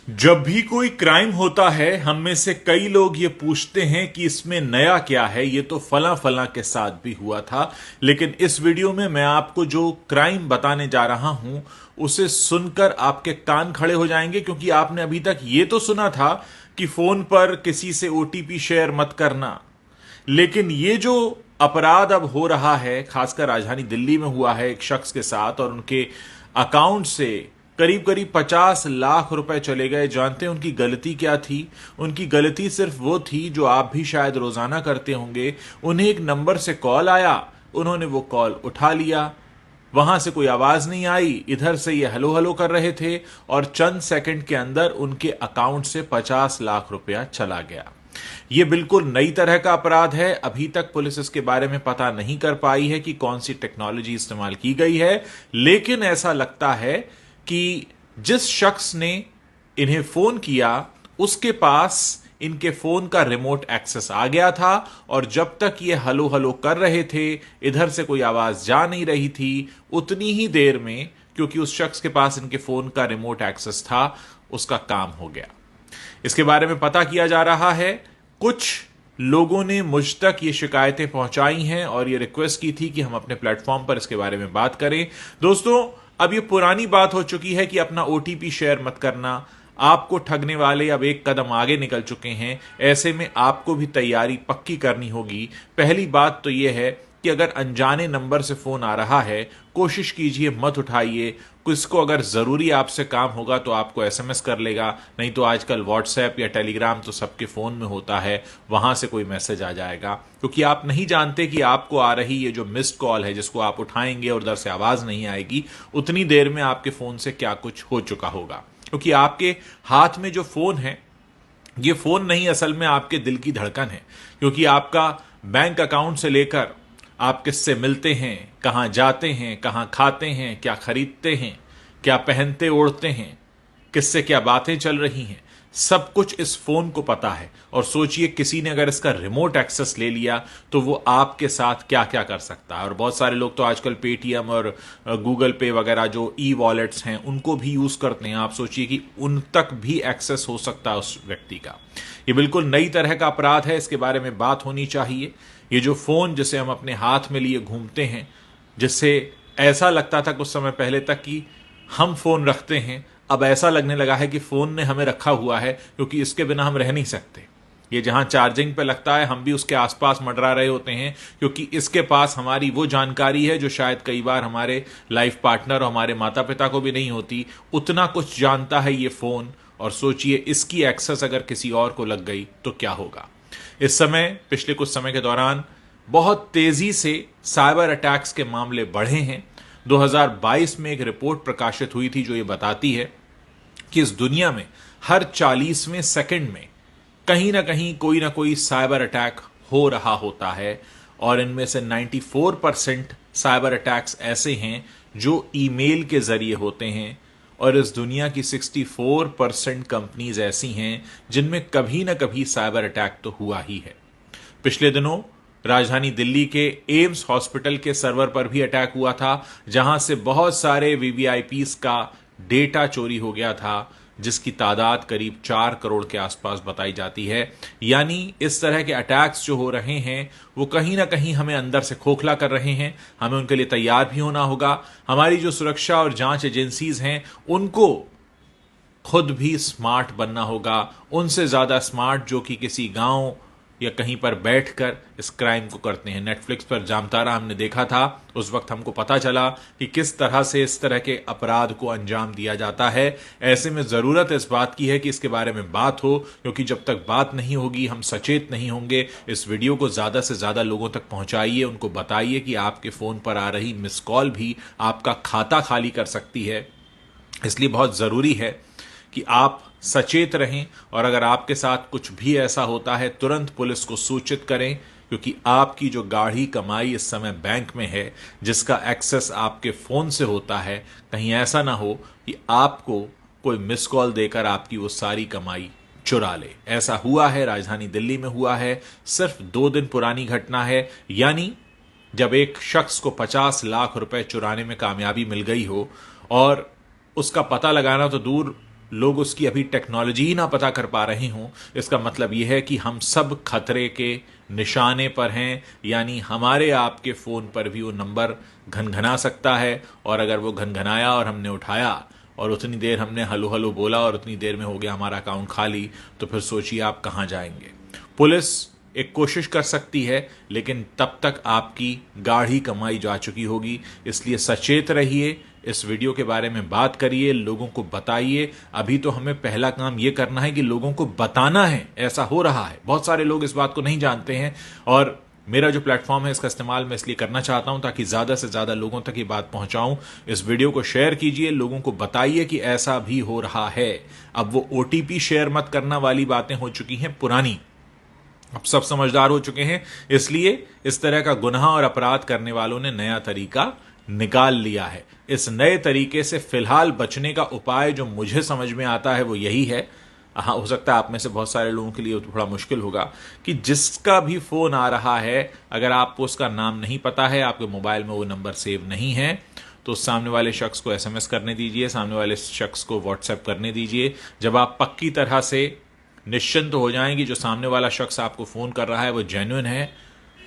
जब भी कोई क्राइम होता है हम में से कई लोग ये पूछते हैं कि इसमें नया क्या है। ये तो फला फला के साथ भी हुआ था। लेकिन इस वीडियो में मैं आपको जो क्राइम बताने जा रहा हूं उसे सुनकर आपके कान खड़े हो जाएंगे, क्योंकि आपने अभी तक ये तो सुना था कि फोन पर किसी से ओटीपी शेयर मत करना। लेकिन ये जो अपराध अब हो रहा है, खासकर राजधानी दिल्ली में हुआ है एक शख्स के साथ, और उनके अकाउंट से करीब करीब 50 लाख रुपए चले गए। जानते हैं उनकी गलती क्या थी? उनकी गलती सिर्फ वो थी जो आप भी शायद रोजाना करते होंगे। उन्हें एक नंबर से कॉल आया, उन्होंने वो कॉल उठा लिया, वहां से कोई आवाज नहीं आई, इधर से ये हेलो हेलो कर रहे थे और चंद सेकंड के अंदर उनके अकाउंट से 50 लाख रुपया चला गया। यह बिल्कुल नई तरह का अपराध है। अभी तक पुलिस इसके बारे में पता नहीं कर पाई है कि कौन सी टेक्नोलॉजी इस्तेमाल की गई है, लेकिन ऐसा लगता है कि जिस शख्स ने इन्हें फोन किया उसके पास इनके फोन का रिमोट एक्सेस आ गया था, और जब तक ये हलो हलो कर रहे थे, इधर से कोई आवाज जा नहीं रही थी, उतनी ही देर में, क्योंकि उस शख्स के पास इनके फोन का रिमोट एक्सेस था, उसका काम हो गया। इसके बारे में पता किया जा रहा है। कुछ लोगों ने मुझ तक ये शिकायतें पहुंचाई हैं और ये रिक्वेस्ट की थी कि हम अपने प्लेटफॉर्म पर इसके बारे में बात करें। दोस्तों, अब ये पुरानी बात हो चुकी है कि अपना ओटीपी शेयर मत करना। आपको ठगने वाले अब एक कदम आगे निकल चुके हैं। ऐसे में आपको भी तैयारी पक्की करनी होगी। पहली बात तो यह है कि अगर अनजाने नंबर से फोन आ रहा है, कोशिश कीजिए मत उठाइए। किसको अगर जरूरी आपसे काम होगा तो आपको एसएमएस कर लेगा, नहीं तो आजकल व्हाट्सएप या टेलीग्राम तो सबके फोन में होता है, वहां से कोई मैसेज आ जाएगा। क्योंकि आप नहीं जानते कि आपको आ रही ये जो मिस्ड कॉल है, जिसको आप उठाएंगे और उधर से आवाज नहीं आएगी, उतनी देर में आपके फोन से क्या कुछ हो चुका होगा। क्योंकि आपके हाथ में जो फोन है, ये फोन नहीं, असल में आपके दिल की धड़कन है। क्योंकि आपका बैंक अकाउंट से लेकर आप किससे मिलते हैं, कहां जाते हैं, कहां खाते हैं, क्या खरीदते हैं, क्या पहनते ओढ़ते हैं, किससे क्या बातें चल रही हैं, सब कुछ इस फोन को पता है। और सोचिए किसी ने अगर इसका रिमोट एक्सेस ले लिया तो वो आपके साथ क्या क्या कर सकता है। और बहुत सारे लोग तो आजकल पेटीएम और गूगल पे वगैरह जो ई वॉलेट्स हैं उनको भी यूज करते हैं। आप सोचिए कि उन तक भी एक्सेस हो सकता है उस व्यक्ति का। ये बिल्कुल नई तरह का अपराध है, इसके बारे में बात होनी चाहिए। ये जो फोन जिसे हम अपने हाथ में लिए घूमते हैं, जिससे ऐसा लगता था कुछ समय पहले तक कि हम फोन रखते हैं, अब ऐसा लगने लगा है कि फोन ने हमें रखा हुआ है, क्योंकि इसके बिना हम रह नहीं सकते। ये जहां चार्जिंग पे लगता है हम भी उसके आसपास मंडरा रहे होते हैं, क्योंकि इसके पास हमारी वो जानकारी है जो शायद कई बार हमारे लाइफ पार्टनर और हमारे माता पिता को भी नहीं होती। उतना कुछ जानता है ये फोन। और सोचिए इसकी एक्सेस अगर किसी और को लग गई तो क्या होगा। इस समय, पिछले कुछ समय के दौरान बहुत तेजी से साइबर अटैक्स के मामले बढ़े हैं। 2022 में एक रिपोर्ट प्रकाशित हुई थी जो ये बताती है कि इस दुनिया में हर 40वें सेकंड में कहीं ना कोई साइबर अटैक हो रहा होता है। और इनमें से 94% साइबर अटैक्स ऐसे हैं जो ईमेल के जरिए होते हैं। और इस दुनिया की 64% कंपनीज ऐसी हैं जिनमें कभी ना कभी साइबर अटैक तो हुआ ही है। पिछले दिनों राजधानी दिल्ली के एम्स हॉस्पिटल के सर्वर पर भी अटैक हुआ था, जहां से बहुत सारे वीवीआईपीस का डेटा चोरी हो गया था, जिसकी तादाद करीब 4 करोड़ के आसपास बताई जाती है। यानी इस तरह के अटैक्स जो हो रहे हैं वो कहीं ना कहीं हमें अंदर से खोखला कर रहे हैं। हमें उनके लिए तैयार भी होना होगा। हमारी जो सुरक्षा और जांच एजेंसीज हैं उनको खुद भी स्मार्ट बनना होगा, उनसे ज्यादा स्मार्ट जो कि किसी गांव या कहीं पर बैठकर इस क्राइम को करते हैं। नेटफ्लिक्स पर जामतारा हमने देखा था, उस वक्त हमको पता चला कि किस तरह से इस तरह के अपराध को अंजाम दिया जाता है। ऐसे में जरूरत इस बात की है कि इसके बारे में बात हो, क्योंकि जब तक बात नहीं होगी, हम सचेत नहीं होंगे। इस वीडियो को ज्यादा से ज्यादा लोगों तक पहुंचाइए, उनको बताइए कि आपके फोन पर आ रही मिस कॉल भी आपका खाता खाली कर सकती है। इसलिए बहुत जरूरी है कि आप सचेत रहें, और अगर आपके साथ कुछ भी ऐसा होता है तुरंत पुलिस को सूचित करें, क्योंकि आपकी जो गाढ़ी कमाई इस समय बैंक में है, जिसका एक्सेस आपके फोन से होता है, कहीं ऐसा ना हो कि आपको कोई मिस कॉल देकर आपकी वो सारी कमाई चुरा ले। ऐसा हुआ है, राजधानी दिल्ली में हुआ है। सिर्फ 2 दिन पुरानी घटना है। यानी जब एक शख्स को 50 लाख रुपए चुराने में कामयाबी मिल गई हो, और उसका पता लगाना तो दूर लोग उसकी अभी टेक्नोलॉजी ही ना पता कर पा रहे हों, इसका मतलब यह है कि हम सब खतरे के निशाने पर हैं। यानी हमारे आपके फ़ोन पर भी वो नंबर घनघना सकता है, और अगर वो घनघनाया और हमने उठाया और उतनी देर हमने हलो हलो बोला और उतनी देर में हो गया हमारा अकाउंट खाली, तो फिर सोचिए आप कहाँ जाएंगे। पुलिस एक कोशिश कर सकती है, लेकिन तब तक आपकी गाढ़ी कमाई जा चुकी होगी। इसलिए सचेत रहिए, इस वीडियो के बारे में बात करिए, लोगों को बताइए। अभी तो हमें पहला काम यह करना है कि लोगों को बताना है ऐसा हो रहा है। बहुत सारे लोग इस बात को नहीं जानते हैं, और मेरा जो प्लेटफॉर्म है इसका इस्तेमाल मैं इसलिए करना चाहता हूं ताकि ज्यादा से ज्यादा लोगों तक ये बात पहुंचाऊं। इस वीडियो को शेयर कीजिए, लोगों को बताइए कि ऐसा भी हो रहा है। अब वो ओटीपी शेयर मत करना वाली बातें हो चुकी हैं पुरानी, अब सब समझदार हो चुके हैं। इसलिए इस तरह का गुनाह और अपराध करने वालों ने नया तरीका निकाल लिया है। इस नए तरीके से फिलहाल बचने का उपाय जो मुझे समझ में आता है वो यही है। हाँ, हो सकता है आप में से बहुत सारे लोगों के लिए थोड़ा मुश्किल होगा कि जिसका भी फोन आ रहा है, अगर आपको उसका नाम नहीं पता है, आपके मोबाइल में वो नंबर सेव नहीं है, तो सामने वाले शख्स को एसएमएस करने दीजिए, सामने वाले शख्स को व्हाट्सएप करने दीजिए। जब आप पक्की तरह से निश्चिंत हो जाएं कि जो सामने वाला शख्स आपको फोन कर रहा है वो जेन्युइन है,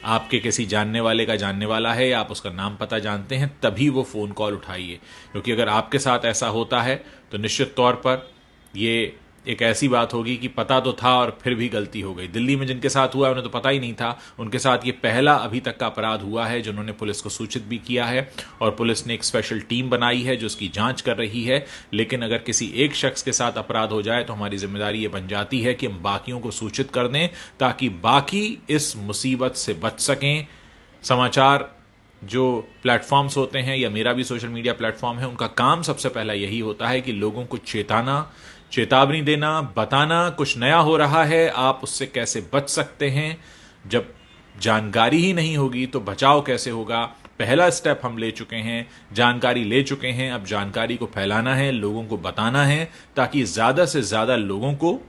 आपके किसी जानने वाले का जानने वाला है, या आप उसका नाम पता जानते हैं, तभी वो फोन कॉल उठाइए। क्योंकि अगर आपके साथ ऐसा होता है तो निश्चित तौर पर ये एक ऐसी बात होगी कि पता तो था और फिर भी गलती हो गई। दिल्ली में जिनके साथ हुआ उन्हें तो पता ही नहीं था, उनके साथ ये पहला अभी तक का अपराध हुआ है जिन्होंने पुलिस को सूचित भी किया है, और पुलिस ने एक स्पेशल टीम बनाई है जो उसकी जांच कर रही है। लेकिन अगर किसी एक शख्स के साथ अपराध हो जाए तो हमारी जिम्मेदारी ये बन जाती है कि हम बाकियों को सूचित कर दें ताकि बाकी इस मुसीबत से बच सकें। समाचार जो प्लेटफॉर्म्स होते हैं, या मेरा भी सोशल मीडिया प्लेटफॉर्म है, उनका काम सबसे पहला यही होता है कि लोगों को चेतावनी देना, बताना कुछ नया हो रहा है, आप उससे कैसे बच सकते हैं। जब जानकारी ही नहीं होगी तो बचाव कैसे होगा। पहला स्टेप हम ले चुके हैं, जानकारी ले चुके हैं, अब जानकारी को फैलाना है, लोगों को बताना है ताकि ज्यादा से ज्यादा लोगों को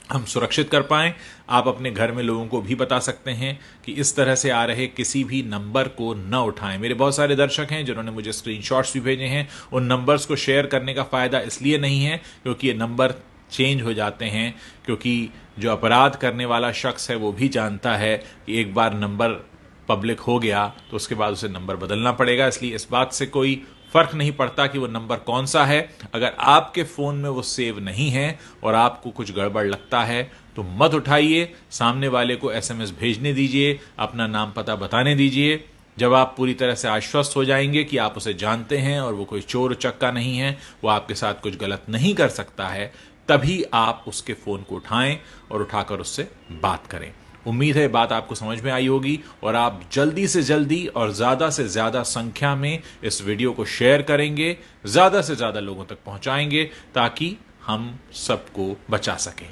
हम सुरक्षित कर पाएं। आप अपने घर में लोगों को भी बता सकते हैं कि इस तरह से आ रहे किसी भी नंबर को न उठाएं। मेरे बहुत सारे दर्शक हैं जिन्होंने मुझे स्क्रीनशॉट्स भी भेजे हैं। उन नंबर्स को शेयर करने का फायदा इसलिए नहीं है क्योंकि ये नंबर चेंज हो जाते हैं, क्योंकि जो अपराध करने वाला शख्स है वो भी जानता है कि एक बार नंबर पब्लिक हो गया तो उसके बाद उसे नंबर बदलना पड़ेगा। इसलिए इस बात से कोई फर्क नहीं पड़ता कि वो नंबर कौन सा है। अगर आपके फोन में वो सेव नहीं है और आपको कुछ गड़बड़ लगता है तो मत उठाइए, सामने वाले को एसएमएस भेजने दीजिए, अपना नाम पता बताने दीजिए। जब आप पूरी तरह से आश्वस्त हो जाएंगे कि आप उसे जानते हैं और वो कोई चोर चक्का नहीं है, वो आपके साथ कुछ गलत नहीं कर सकता है, तभी आप उसके फोन को उठाएं और उठाकर उससे बात करें। उम्मीद है बात आपको समझ में आई होगी और आप जल्दी से जल्दी और ज्यादा से ज्यादा संख्या में इस वीडियो को शेयर करेंगे, ज्यादा से ज्यादा लोगों तक पहुंचाएंगे ताकि हम सबको बचा सकें।